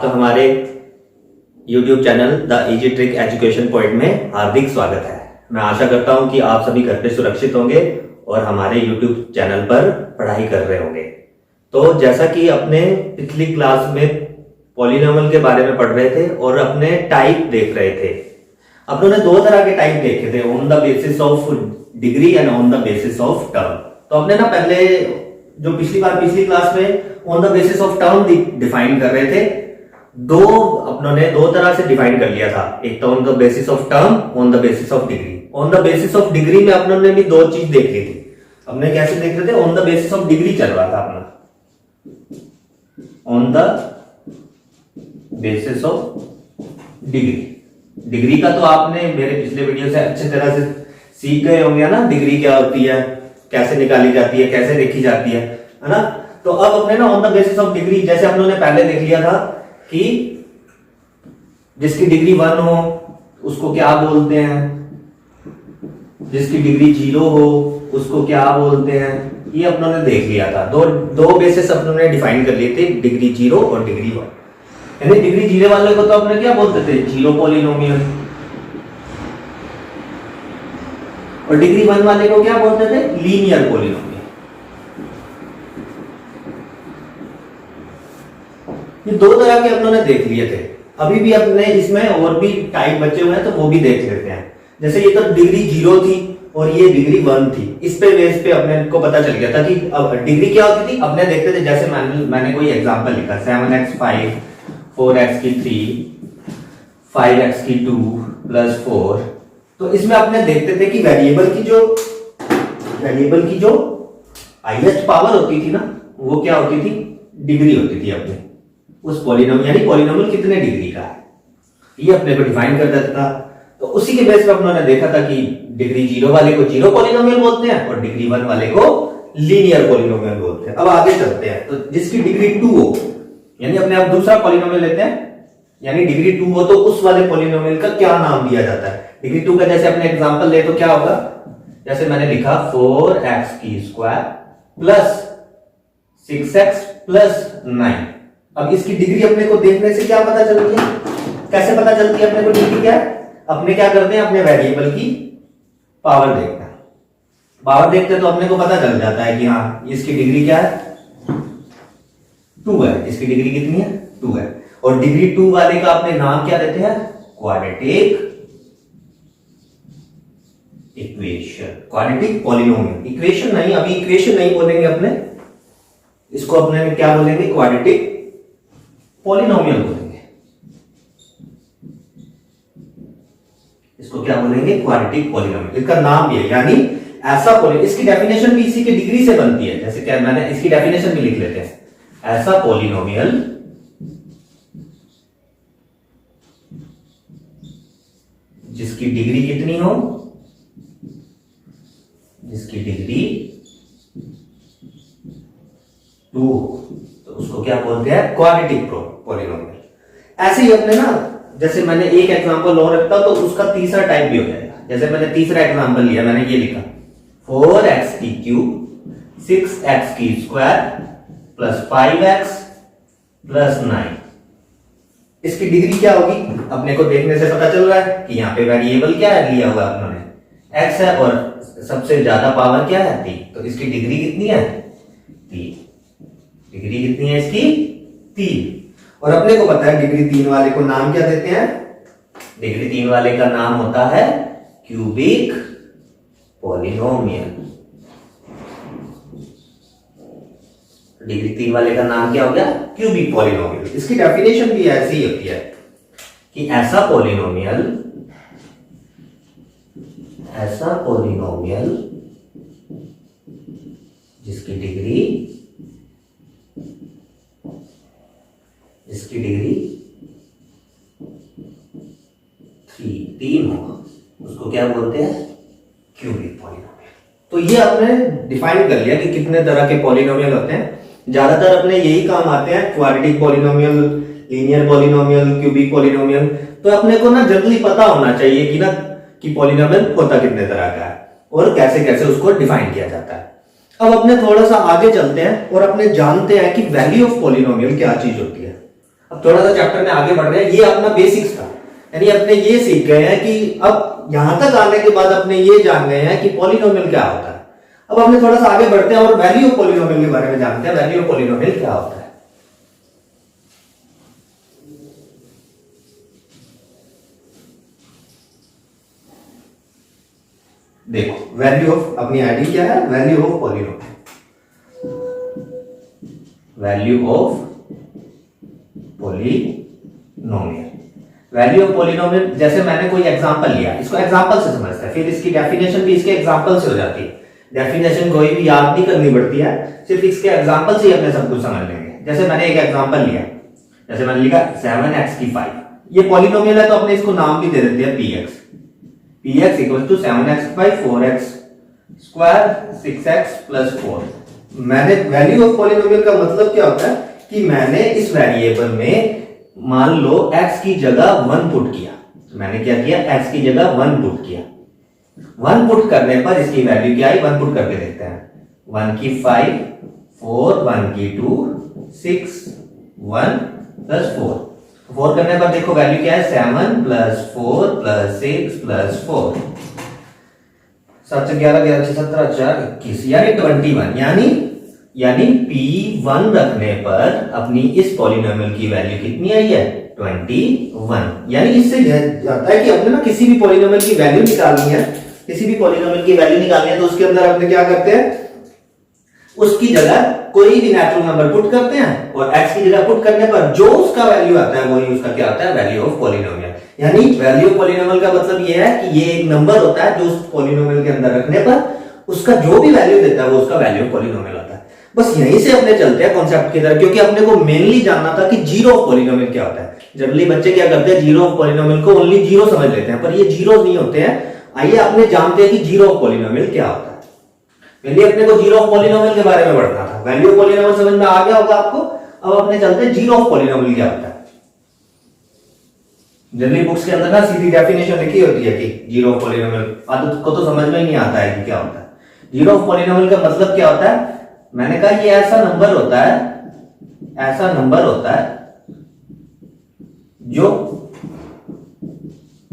आपका हमारे YouTube channel the easy trick education point में हार्दिक स्वागत है। मैं आशा करता हूं कि आप सभी घर पे सुरक्षित होंगे और हमारे YouTube चैनल पर पढ़ाई कर रहे होंगे। तो जैसा कि अपने पिछली क्लास में पॉलिनोमियल के बारे में पढ़ रहे थे और अपने टाइप देख रहे थे। अपनों ने दो तरह के टाइप देखे थे, on the basis of degree and on the basis of term. तो अपने ना पहले जो पिछली क्लास में on the basis of term define कर रहे थे। अपनों ने दो तरह से डिफाइन कर लिया था, एक तो on the basis of term, on the basis of degree. On the basis of degree में अपनों ने भी दो चीज देख ली थी। हमने कैसे देख रहे थे, on the basis of degree चल रहा था अपना, on the basis of degree का तो आपने मेरे पिछले वीडियो से अच्छी तरह से सीख गए होंगे ना, डिग्री क्या होती है, कैसे निकाली जाती है, कैसे देखी जाती है ना। तो अब अपने ना on the basis of degree, जैसे हम लोगों ने पहले देख लिया था कि जिसकी डिग्री 1 हो उसको क्या बोलते हैं, जिसकी डिग्री 0 हो उसको क्या बोलते हैं, ये अपनों ने देख लिया था। दो बेसिस अपनों ने डिफाइन कर लिए थे, डिग्री 0 और डिग्री 1। यानी डिग्री 0 वाले को तो अपने क्या बोलते थे, जीरो पॉलिनोमियल, और डिग्री 1 वाले को क्या बोलते थे, लीनियर पॉलिनोमियल। ये दो तरह के अपनों ने देख लिए थे। अभी भी अपने इसमें और भी टाइप बचे हुए हैं तो वो भी देख लेते हैं। जैसे ये तो डिग्री 0 थी और ये डिग्री 1 थी। इस पे बेस पे अपने को पता चल गया था कि अब डिग्री क्या होती थी। अपने देखते थे, जैसे मैंने कोई एग्जांपल लिखा, 7x 5, 4x की 3, 5x की 2 प्लस 4। तो इसमें अपने देखते थे कि वेरिएबल की जो हाईएस्ट पावर होती थी ना, वो क्या होती थी, डिग्री होती थी अपने उस पॉलिनोमियल। यानी पॉलिनोमियल कितने डिग्री का है, ये अपने को डिफाइन कर देता था। तो उसी के बेस पे अपनों ने देखा था कि डिग्री 0 वाले को जीरो पॉलिनोमियल बोलते हैं और डिग्री 1 वाले को लीनियर पॉलिनोमियल बोलते हैं। अब आगे चलते हैं। तो जिसकी डिग्री 2 हो, यानी अपने आप दूसरा पॉलिनोमियल लेते हैं, यानी डिग्री 2 हो तो उस वाले पॉलिनोमियल का क्या नाम दिया जाता है। डिग्री 2 का जैसे अपने एग्जांपल ले तो क्या होगा, जैसे मैंने लिखा 4x की स्क्वायर प्लस 6x प्लस 9। अब इसकी डिग्री अपने को देखने से क्या पता चलती है, कैसे पता चलती है अपने को डिग्री क्या है। अपने क्या करते हैं, अपने वेरिएबल की पावर देखते हैं। पावर देखते हैं तो अपने को पता चल जाता है कि हाँ इसकी डिग्री क्या है, 2 है। इसकी डिग्री कितनी है, 2 है। और डिग्री 2 वाले का अपने नाम क्या देते हैं, quadratic equation, quadratic polynomial. Equation नहीं, अभी इक्वेशन नहीं बोलेंगे अपने, इसको अपने क्या बोलेंगे, क्वाड्रेटिक पॉलिनोमियल बोलेंगे। इसको क्या बोलेंगे, क्वाड्रेटिक पॉलिनोमियल। इसका नाम भी है, यानी ऐसा पॉलिनोमियल। इसकी डेफिनेशन भी इसी की डिग्री से बनती है। जैसे क्या, मैंने इसकी डेफिनेशन भी लिख लेते हैं, ऐसा पॉलिनोमियल जिसकी डिग्री कितनी हो, जिसकी डिग्री 2 हो, तो उसको क्या बोलते हैं, क्वाड्रेटिक पॉलिनोमियल। ऐसे ही अपने ना, जैसे मैंने एक एग्जांपल और रखता तो उसका तीसरा टाइप भी हो जाएगा। जैसे मैंने तीसरा एग्जांपल लिया, मैंने ये लिखा 4x की क्यूब 6x की स्क्वायर प्लस 5x प्लस 9। इसकी डिग्री क्या होगी, अपने को देखने से पता चल रहा है कि यहाँ पे वेरिएबल क्या है लिया हुआ अपने, x है, और सबसे ज्यादा पावर क्या है, 3। तो इसकी डिग्री कितनी है, 3। डिग्री कितनी है इसकी, 3। और अपने को पता है डिग्री 3 वाले को नाम क्या देते हैं, डिग्री 3 वाले का नाम होता है क्यूबिक पॉलिनोमियल। डिग्री 3 वाले का नाम क्या हो गया, क्यूबिक पॉलिनोमियल। इसकी डेफिनेशन भी ऐसी ही होती है कि ऐसा पॉलिनोमियल जिसकी डिग्री 3 हो, उसको क्या बोलते हैं, क्यूबिक पॉलिनोमियल। तो ये आपने डिफाइन कर लिया कि कितने तरह के पॉलिनोमियल होते हैं। ज्यादातर अपने यही काम आते हैं, quadratic polynomial, linear polynomial, cubic polynomial. तो अपने को ना जनरली पता होना चाहिए कि ना कि पॉलिनोमियल होता कितने तरह का है और कैसे कैसे उसको डिफाइन किया जाता है। अब अपने थोड़ा सा आगे चलते हैं और अपने जानते हैं कि वैल्यू ऑफ पॉलिनोमियल क्या चीज होती है। अब थोड़ा सा चैप्टर में आगे बढ़ रहे हैं, ये अपना बेसिक्स था, यानी अपने ये सीख गए हैं कि अब यहां तक आने के बाद अपने ये जान गए हैं कि पॉलिनोमियल क्या होता है। अब हमने थोड़ा सा आगे बढ़ते हैं और वैल्यू ऑफ पॉलिनोमियल के बारे में जानते हैं। वैल्यू ऑफ पॉलिनोमियल क्या होता है? देखो वैल्यू ऑफ, अपनी आईडी क्या है? Value of polynomial. Value of polynomial, value of polynomial, जैसे मैंने कोई एग्जांपल लिया, इसको एग्जांपल से समझते हैं, फिर इसकी डेफिनेशन भी इसके एग्जांपल से हो जाती है। डेफिनेशन कोई भी याद नहीं करनी पड़ती है, सिर्फ इसके एग्जांपल से ही अपने सब कुछ समझ लेंगे। जैसे मैंने एक एग्जांपल लिया, जैसे मैंने लिखा 7x की 5, ये पॉलिनोमियल है तो अपने इसको नाम भी दे देते हैं px। px equal to 7x की 5 4x स्क्वायर 6x प्लस 4। मैंने वैल्यू ऑफ पॉलिनोमियल का मतलब क्या होता है कि मैंने इस वेरिएबल में मान लो x की जगह 1 पुट किया। मैंने क्या किया? x की जगह 1 पुट किया। 1 पुट करने पर इसकी वैल्यू क्या आई? 1 पुट करके देखते हैं। 1 की 5 4, 1 की 2 6, 1 प्लस 4। 4 करने पर देखो वैल्यू क्या है? 7 प्लस 4 प्लस 6 प्लस 4, 7 से 11 11 से 17 4 21, यानी 21। यानी P1 रखने पर अपनी इस पॉलिनोमियल की वैल्यू कितनी आई है? 21। यानी इससे यह जाता है कि अपने ना किसी भी पॉलिनोमियल की वैल्यू निकालनी है, किसी भी पॉलिनोमियल की वैल्यू निकालनी है तो उसके अंदर अपने क्या करते हैं? उसकी जगह कोई भी नेचुरल नंबर पुट करते हैं और x की जगह पुट करने पर जो उसका वैल्यू आता है वही उसका क्या होता है? Value of polynomial. यानी वैल्यू ऑफ पॉलिनोमियल का मतलब यह है कि ये एक नंबर होता है जो उस पॉलिनोमियल के अंदर रखने पर उसका जो भी वैल्यू देता है वो उसका वैल्यू ऑफ पॉलिनोमियल होता है। बस यहीं से अपने चलते हैं कॉन्सेप्ट की तरफ, क्योंकि अपने को मेनली जानना था कि जीरो ऑफ पॉलिनोमियल क्या होता है। जनरली बच्चे क्या करते हैं? जीरो ऑफ पॉलिनोमियल को ओनली जीरो समझ लेते हैं, पर ये जीरो नहीं होते हैं। आइए अपने जानते हैं कि जीरो ऑफ पॉलिनोमियल क्या होता है। पहले अपने को जीरो ऑफ पॉलिनोमियल के बारे में पढ़ना था, वैल्यू ऑफ पॉलिनोमियल समझ में आ गया होगा आपको। अब अपने चलते हैं जीरो ऑफ पॉलिनोमियल क्या होता है। जनरली बुक्स के अंदर ना सीधी डेफिनेशन लिखी होती है कि जीरो ऑफ पॉलिनोमियल, आदत को तो समझ में ही नहीं आता है कि क्या होता है। जीरो ऑफ पॉलिनोमियल का मतलब क्या होता है? मैंने कहा ये ऐसा नंबर होता है, ऐसा नंबर होता है जो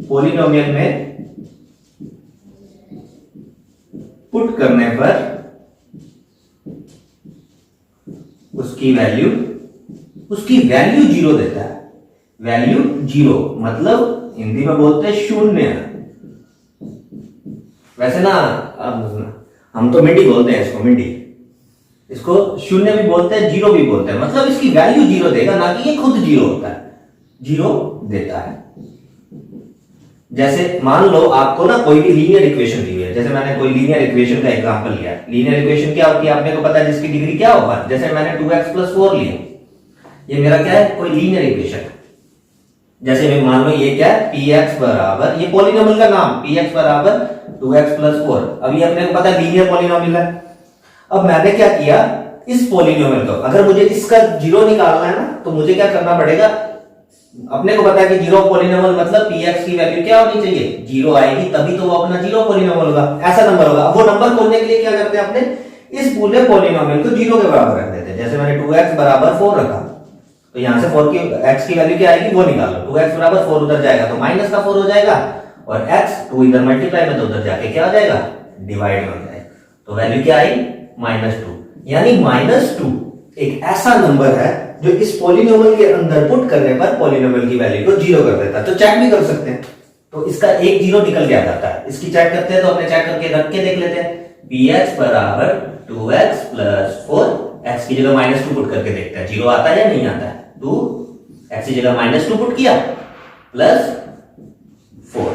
पॉलिनोमियल में पुट करने पर उसकी वैल्यू जीरो देता है। वैल्यू जीरो मतलब हिंदी में बोलते हैं शून्य। वैसे ना हम तो मिंडी बोलते हैं इसको, मिंडी, इसको शून्य भी बोलते हैं, जीरो भी बोलते हैं। मतलब इसकी वैल्यू जीरो देगा, ना कि ये खुद जीरो होता है, जीरो देता है। जैसे मान लो आपको ना कोई भी लीनियर इक्वेशन दी हुई है, जैसे मैंने कोई लीनियर इक्वेशन का एग्जांपल लिया। लीनियर इक्वेशन क्या होती है आपने को पता है, जिसकी डिग्री क्या होगा। जैसे मैंने 2x प्लस 4 लिया, ये मेरा क्या है? कोई लीनियर इक्वेशन। जैसे मैं मान लो ये क्या है? px बराबर, ये पॉलिनोमियल का नाम px बराबर 2x प्लस 4। अब ये अपने को पता है लीनियर पॉलिनोमियल है। अब मैंने क्या किया? इस पॉलिनोमियल को, अगर मुझे इसका जीरो निकालना है ना तो मुझे क्या करना पड़ेगा? अपने को पता है कि जीरो पॉलिनोमियल मतलब px की वैल्यू क्या होनी चाहिए? जीरो आएगी, तभी तो वो अपना जीरो पॉलिनोमियल होगा, ऐसा नंबर होगा। वो नंबर खोलने के लिए क्या करते हैं? अपने इस पूरे पॉलिनोमियल को जीरो के बराबर रख देते हैं। जैसे मैंने 2x बराबर 4 रखा, तो यहां से 4 की x की वैल्यू क्या आएगी वो निकाल लो। 2x बराबर 4 उधर जाएगा तो माइनस का 4 हो जाएगा, और x 2 इधर मल्टीप्लाई में तो उधर जाके क्या हो जाएगा? डिवाइड हो जाएगा। तो वैल्यू क्या आई? -2। यानी -2 एक ऐसा नंबर है जो इस पॉलिनोमियल के अंदर पुट करने पर पॉलिनोमियल की वैल्यू को जीरो कर देता है। तो चेक भी कर सकते हैं, तो इसका एक जीरो निकल के आ जाता है। इसकी चेक करते हैं तो अपने चेक करके रख के देख लेते हैं। px बराबर 2x प्लस 4, x की जगह -2 पुट करके देखते हैं जीरो आता है या नहीं आता है। 2 x की जगह -2 पुट किया प्लस 4,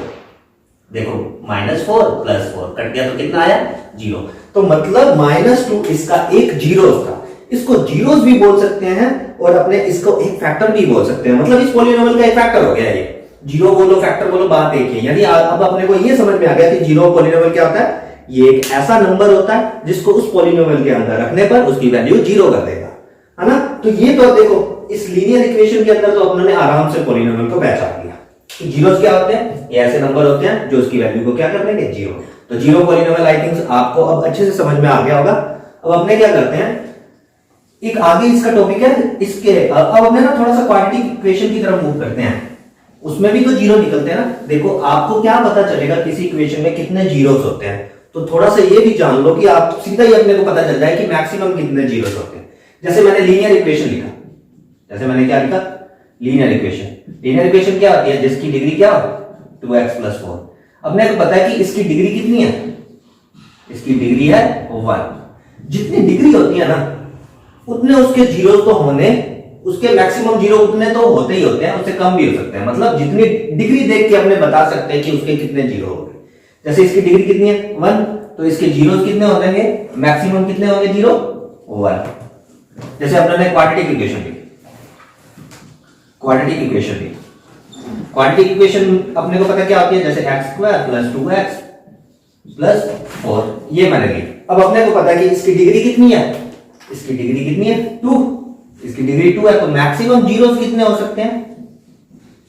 देखो -4 प्लस 4 कट गया तो कितना आया? जीरो। तो मतलब -2 इसका एक जीरो था। इसको जीरोस भी बोल सकते हैं और अपने इसको एक फैक्टर भी बोल सकते हैं। मतलब इस पॉलिनोमियल का एक फैक्टर हो गया ये। जीरो बोलो फैक्टर बोलो बात एक ही है। यानी अब अपने को ये समझ में आ गया कि जीरो पॉलिनोमियल क्या होता है? ये एक ऐसा नंबर होता है जिसको उस पॉलिनोमियल के अंदर रखने पर उसकी वैल्यू जीरो कर देगा, है ना। तो ये तो देखो इस लीनियर इक्वेशन के अंदर तो अपने आराम से पॉलिनोमियल को पहचान लिया। तो जीरोस क्या होते हैं? ये ऐसे नंबर होते हैं जो उसकी वैल्यू को क्या कर देंगे? जीरो। तो जीरो पॉलिनोमियल आई थिंक आपको अब अच्छे से समझ में आ गया होगा। अब अपने क्या करते हैं, एक आगे इसका टॉपिक है इसके, अब हमने ना थोड़ा सा क्वाड्रेटिक इक्वेशन की तरफ मूव करते हैं। उसमें भी तो जीरो निकलते हैं ना। देखो आपको क्या पता चलेगा किसी इक्वेशन में कितने जीरोस होते हैं, तो थोड़ा सा ये भी जान लो कि आप सीधा ही अपने को पता चल जाए कि मैक्सिमम कितने जीरोस होते हैं। जैसे मैंने लीनियर इक्वेशन लिखा, जैसे मैंने क्या लिखा, लीनियर इक्वेशन। लीनियर इक्वेशन क्या होती है, जिसकी डिग्री क्या हो 2x + 4। अपने को पता है कि इसकी डिग्री कितनी है, इसकी डिग्री है 1। जितनी डिग्री होती है ना उतने उसके जीरो तो होने, उसके मैक्सिमम जीरो उतने तो होते ही होते हैं, उससे कम भी हो सकते हैं। मतलब जितनी डिग्री देख के अपने बता सकते हैं कि उसके कितने जीरो होंगे। जैसे इसकी डिग्री कितनी है 1, तो इसके जीरो कितने हो जाएंगे, मैक्सिमम कितने होंगे जीरो 1। जैसे अपने क्वाड्रेटिक इक्वेशन ली, क्वाड्रेटिक इक्वेशन ली, क्वाड्रेटिक इक्वेशन अपने को पता क्या होती है, जैसे x² + 2x + 4, ये मैंने ली। अब अपने को पता है कि इसकी डिग्री कितनी है, इसकी डिग्री कितनी है 2, इसकी डिग्री 2 है, तो मैक्सिमम जीरो कितने हो सकते हैं,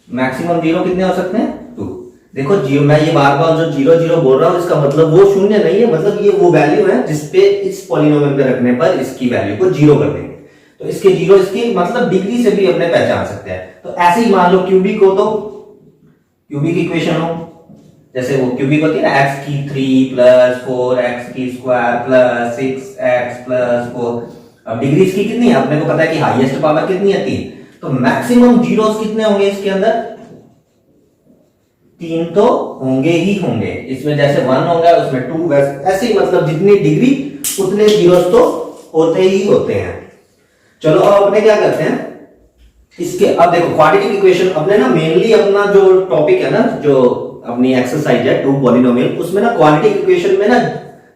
मैक्सिमम जीरो कितने हो सकते हैं 2। देखो जीरो, मैं ये बार बार जो 0 0 बोल रहा हूं इसका मतलब वो शून्य नहीं है, मतलब ये वो वैल्यू है जिसपे इस पॉलिनोमियल पे रखने पर इसकी वैल्यू को 0 कर देंगे। तो इसके जीरो, इसकी मतलब डिग्री से भी अपने पहचान सकते हैं। तो ऐसे ही मान लो क्यूबिक हो, तो क्यूबिक इक्वेशन हो, जैसे वो क्यूबिक होती है ना x³ + 4x² + 6x + 4। अब डिग्री इसकी कितनी है, अपने को पता है कि हाईएस्ट पावर कितनी है 3, तो मैक्सिमम जीरोस कितने होंगे इसके अंदर, 3 तो होंगे ही होंगे। इसमें जैसे 1 होगा उसमें 2, ऐसे ही मतलब जितनी डिग्री उतने जीरोस तो होते ही होते हैं। चलो अब अपने क्या करते हैं इसके, अब देखो क्वाड्रेटिक इक्वेशन अपने ना मेनली अपना जो टॉपिक है ना, जो अपनी एक्सरसाइज है 2 पॉलिनोमियल, उसमें ना क्वाड्रेटिक इक्वेशन में ना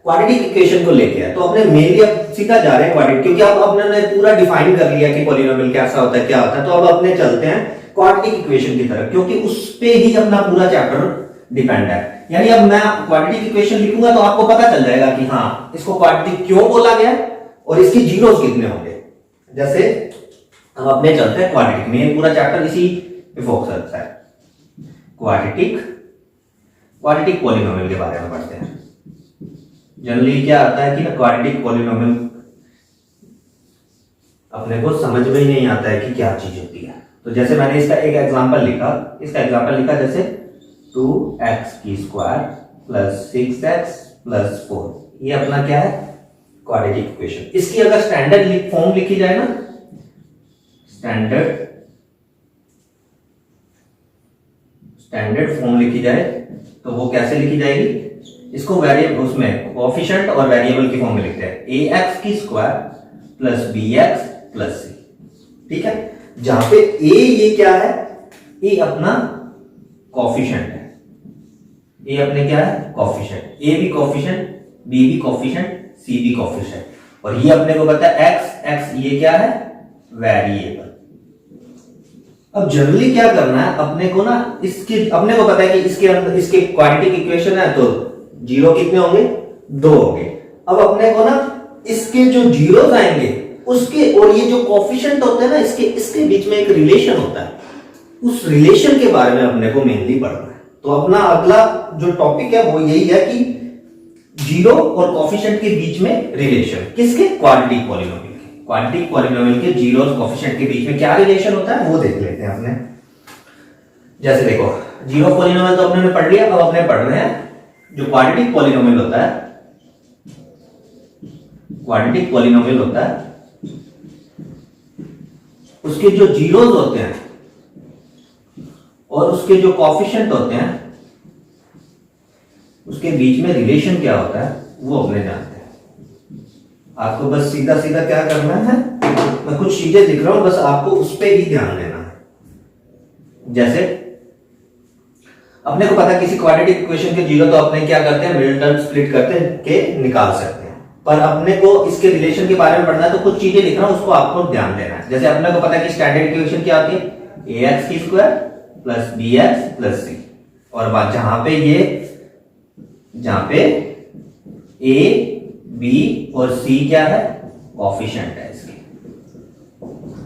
क्वाड्रेटिक इक्वेशन को लेके है। तो अपने मेनली अब सीधा जा रहे हैं क्वाड्रेटिक, क्योंकि अब अपने पूरा डिफाइन कर लिया कि पॉलिनोमियल कैसा होता है क्या होता है। तो अब अपने चलते हैं क्वाड्रेटिक इक्वेशन की तरफ, क्योंकि उस पे ही अपना पूरा चैप्टर डिपेंड है। यानी अब मैं क्वाड्रेटिक इक्वेशन लिखूंगा तो आपको पता चल जाएगा कि हाँ इसको क्वाड्रेटिक क्यों बोला गया और इसकी जीरोस कितने होंगे। जैसे अब अपने चलते हैं क्वाड्रेटिक, मेन पूरा चैप्टर इसी पे फोकस करता है। क्वाड्रेटिक पॉलिनोमियल के बारे में पढ़ते हैं। जनरली क्या आता है कि ना क्वाड्रेटिक पॉलिनोमियल अपने को समझ में ही नहीं आता है कि क्या चीज होती है। तो जैसे मैंने इसका एक एग्जांपल लिखा, जैसे 2x² + 6x + 4, ये अपना क्या है क्वाड्रेटिक इक्वेशन। इसकी अगर स्टैंडर्ड फॉर्म लिखी जाए ना, स्टैंडर्ड फॉर्म लिखी जाए तो वो कैसे लिखी जाएगी, इसको वेरिएबल उसमें कोएफिशिएंट और वेरिएबल की फॉर्म में लिखते हैं ax² + bx + c। ठीक है, जहां पे a ये क्या है, a अपना कोएफिशिएंट है, a अपने क्या है कोएफिशिएंट, a भी कोएफिशिएंट, b भी कोएफिशिएंट, c भी कोएफिशिएंट, और ये अपने को पता है x ये क्या है वेरिएबल। अब जनरली क्या करना है अपने को ना, इसके अपने को पता है कि इसके अंदर इसके क्वाड्रेटिक इक्वेशन है तो जीरो कितने होंगे 2 होंगे। अब अपने को ना इसके जो जीरोस आएंगे उसके और ये जो कोएफिशिएंट होते हैं ना इसके बीच में एक रिलेशन होता है, उस रिलेशन के बारे में अपने को मेनली पढ़ना है। तो अपना अगला जो टॉपिक है वो यही है कि जीरो और कोएफिशिएंट के बीच में रिलेशन, किसके क्वाड्रेटिक पॉलिनोमियल के, क्वाड्रेटिक पॉलिनोमियल के जीरो और कोएफिशिएंट के बीच में क्या रिलेशन होता है वो देख लेते हैं अपने। जैसे देखो जीरो पॉलिनोमियल तो अपने पढ़ लिया, अब अपने पढ़ रहे हैं जो क्वाड्रेटिक पॉलिनोमियल होता है, क्वाड्रेटिक पॉलिनोमियल होता है उसके जो जीरोस होते हैं और उसके जो कोएफिशिएंट होते हैं उसके बीच में रिलेशन क्या होता है वो अपने जानते हैं। आपको बस सीधा सीधा क्या करना है, मैं कुछ चीजें लिख रहा हूं, बस आपको उस पर ही ध्यान देना है। जैसे अपने को पता है किसी क्वाड्रेटिक इक्वेशन के जीरो तो अपने क्या करते हैं मिडिल टर्म स्प्लिट करते के निकाल सकते हैं, पर अपने को इसके रिलेशन के बारे में पढ़ना है तो कुछ चीजें लिख रहा हूं उसको आपको ध्यान देना है। जैसे अपने को पता है कि स्टैंडर्ड इक्वेशन क्या होती है ax² + bx + c, और जहां पे a b और c क्या है कोएफिशिएंट है इसके,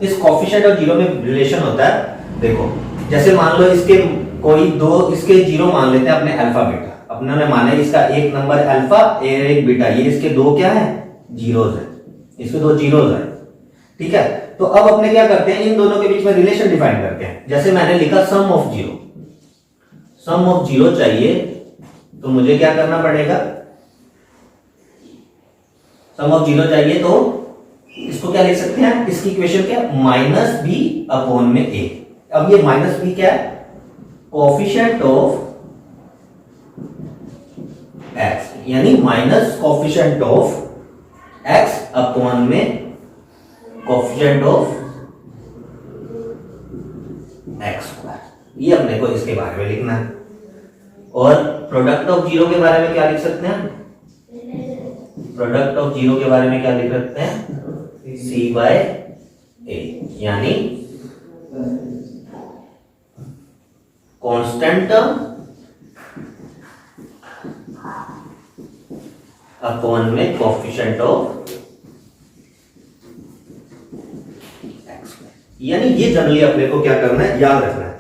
इस कोएफिशिएंट और जीरो में रिलेशन होता है। देखो जैसे मान लो इसके कोई दो इसके जीरो मान लेते हैं अपने अल्फा बीटा, अपने ने माने इसका एक नंबर अल्फा एक बीटा, ये इसके दो क्या है जीरोस है, इसके दो जीरोस है। ठीक है, तो अब अपने क्या करते हैं, इन दोनों के बीच में रिलेशन डिफाइन करते हैं। जैसे मैंने लिखा सम ऑफ जीरो चाहिए, तो मुझे क्या करना पड़ेगा, सम ऑफ जीरो चाहिए तो इसको क्या लिख सकते हैं, इसकी इक्वेशन क्या, माइनस बी अपॉन में ए। अब ये माइनस बी क्या है, कोफिशिएंट ऑफ एक्स, यानी minus coefficient of x upon में कोफिशिएंट ऑफ एक्स स्क्वायर। ये अपने को इसके बारे में लिखना है। और प्रोडक्ट ऑफ जीरो के बारे में क्या लिख सकते हैं, प्रोडक्ट ऑफ जीरो के बारे में क्या लिख सकते हैं, सी बाय ए, यानी कांस्टेंट टर्म अपॉन में कोफिशिएंट ऑफ एक्स। यानी ये जनरली अपने को क्या करना है, याद रखना है।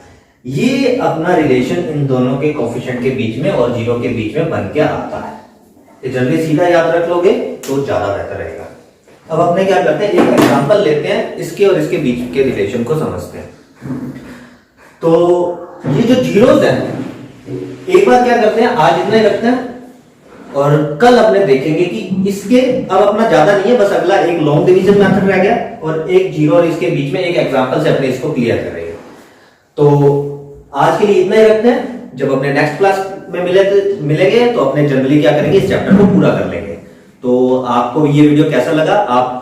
ये अपना रिलेशन इन दोनों के कोफिशिएंट के बीच में और जीरो के बीच में बन के आता है। ये जनरली सीधा याद रख लोगे तो ज्यादा बेहतर रहेगा। अब अपने क्या करते हैं, एक एग्जांपल लेते हैं, इसके और इसके बीच के रिलेशन को समझते हैं। तो ये जो जीरोस है, एक बार क्या करते हैं, आज इतना ही रखते हैं और कल अपने देखेंगे कि इसके अब अपना ज्यादा नहीं है, बस अगला एक लॉन्ग डिवीजन मेथड रह गया और एक जीरो और इसके बीच में एक एग्जांपल से अपने इसको क्लियर करेंगे। तो आज के लिए इतना ही रखते हैं, जब अपने नेक्स्ट क्लास में मिलेंगे तो अपने जनरली क्या करेंगे, इस चैप्टर को पूरा कर लेंगे। तो आपको ये वीडियो कैसा लगा, आप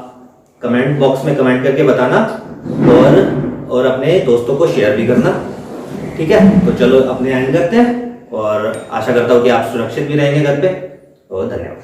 कमेंट बॉक्स में कमेंट करके बताना और अपने दोस्तों को शेयर भी करना, ठीक है। तो चलो अपने एंड करते हैं और आशा करता हूं कि आप सुरक्षित भी रहेंगे घर पे। और धन्यवाद।